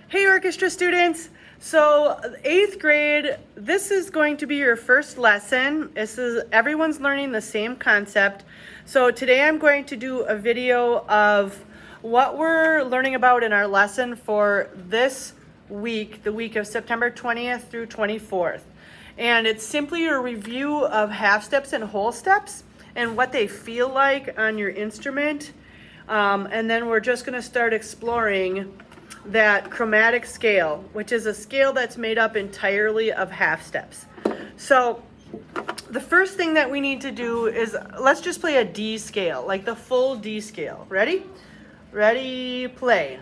Hey orchestra students! So 8th grade, this is going to be your first lesson. Everyone's learning the same concept. So today I'm going to do a video of what we're learning about in our lesson for this week, the week of September 20th through 24th. And it's simply a review of half steps and whole steps and what they feel like on your instrument. And then we're just going to start exploring that chromatic scale, which is a scale that's made up entirely of half steps. So the first thing that we need to do is let's just play a D scale, like the full D scale. Ready? Ready, play.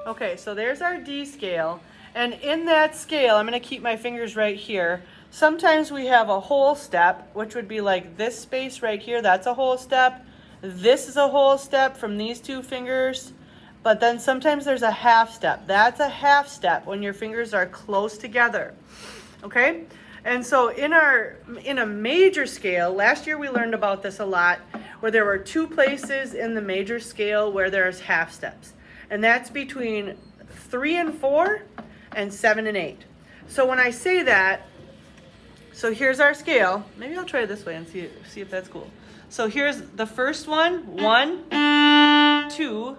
Okay, so there's our D scale. And in that scale, I'm going to keep my fingers right here. Sometimes we have a whole step, which would be like this space right here. That's a whole step. This is a whole step from these two fingers. But then sometimes there's a half step. That's a half step when your fingers are close together. Okay? And so in a major scale, last year we learned about this a lot, where there were two places in the major scale where there's half steps. And that's between 3 and 4 and 7 and 8. So when I say that, so here's our scale. Maybe I'll try it this way and see if that's cool. So here's the first one. 1, 2,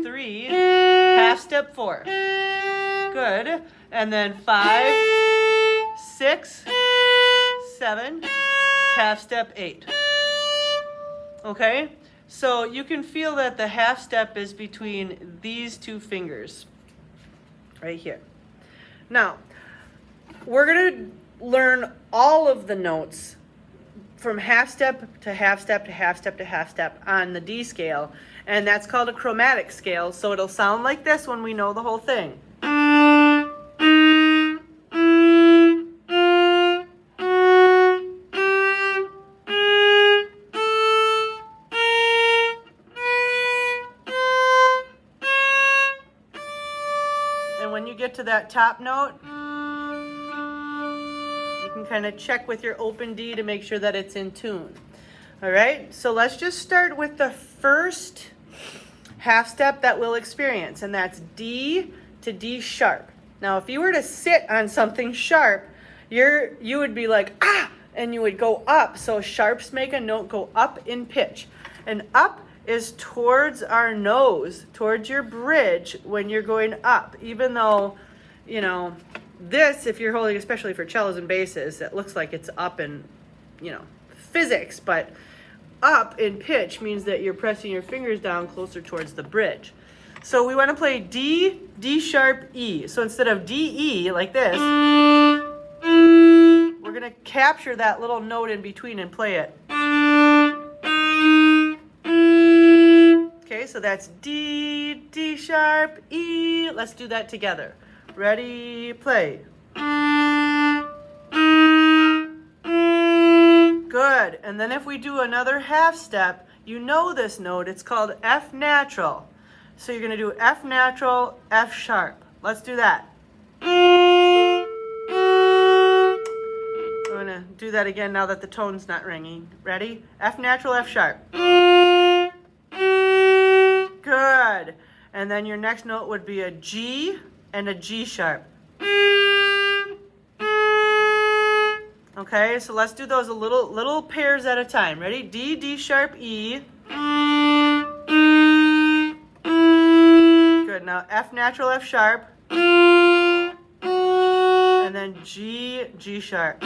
3, half step 4. Good. And then 5, 6, 7, half step 8. Okay? So you can feel that the half step is between these two fingers right here. Now, we're going to learn all of the notes from half step to half step to half step to half step on the D scale, and that's called a chromatic scale, so it'll sound like this when we know the whole thing. And when you get to that top note, kind of check with your open D to make sure that it's in tune. All right, so let's just start with the first half step that we'll experience, and that's D to D sharp. Now, if you were to sit on something sharp, you would be like, ah, and you would go up. So sharps make a note go up in pitch. And up is towards our nose, towards your bridge when you're going up, even though, you know, this, if you're holding, especially for cellos and basses, it looks like it's up in, physics, but up in pitch means that you're pressing your fingers down closer towards the bridge. So we want to play D, D sharp, E. So instead of D, E, like this, we're going to capture that little note in between and play it. Okay, so that's D, D sharp, E. Let's do that together. Ready, play. Good. And then if we do another half step, you know this note. It's called F natural. So you're going to do F natural, F sharp. Let's do that. I'm going to do that again now that the tone's not ringing. Ready? F natural, F sharp. Good. And then your next note would be a G and a G sharp. Okay, so let's do those a little pairs at a time. Ready? D, D sharp, E. Good. Now F natural, F sharp. And then G, G sharp.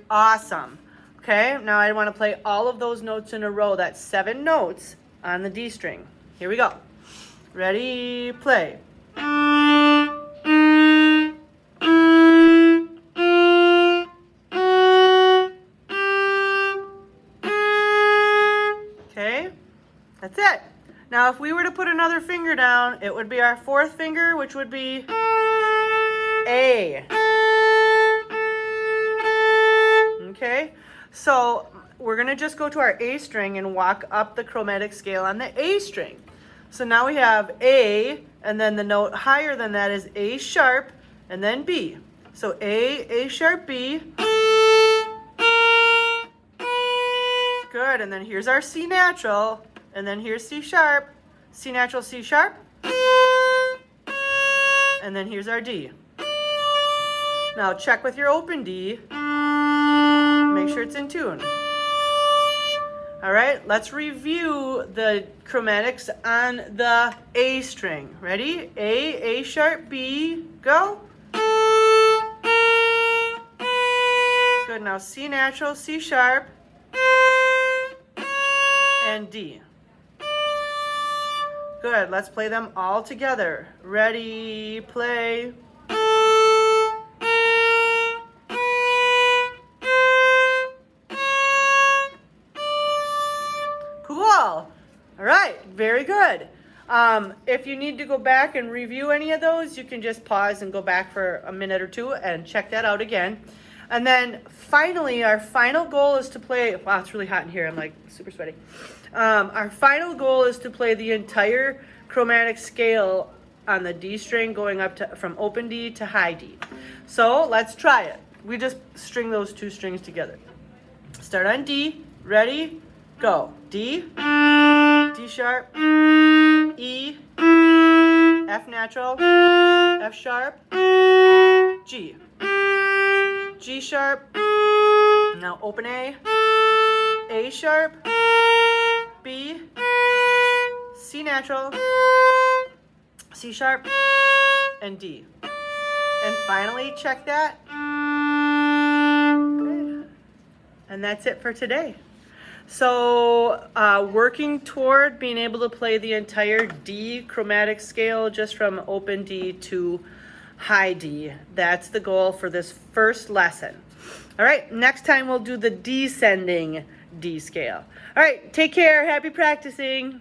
Awesome. Okay, now I want to play all of those notes in a row. That's 7 notes on the D string. Here we go. Ready, play. Okay, that's it. Now if we were to put another finger down, it would be our 4th finger, which would be A. Okay, so we're going to just go to our A string and walk up the chromatic scale on the A string. So now we have A, and then the note higher than that is A sharp, and then B. So A sharp, B. Good, and then here's our C natural, and then here's C sharp, C natural, C sharp, and then here's our D. Now check with your open D, make sure it's in tune. All right, let's review the chromatics on the A string. Ready? A sharp, B, go. Good, now C natural, C sharp, and D. Good, let's play them all together. Ready, play. Cool. All right, very good. If you need to go back and review any of those, you can just pause and go back for a minute or two and check that out again. And then finally, our final goal is to play, wow, it's really hot in here. I'm like super sweaty. Our final goal is to play the entire chromatic scale on the D string going up to from open D to high D. So let's try it. We just string those two strings together. Start on D, ready, go. D, D sharp, E, F natural, F sharp, G. G sharp, now open A sharp, B, C natural, C sharp, and D. And finally check that. Good. And that's it for today. So working toward being able to play the entire D chromatic scale just from open D to high D. That's the goal for this first lesson. All right, next time we'll do the descending D scale. All right, take care. Happy practicing.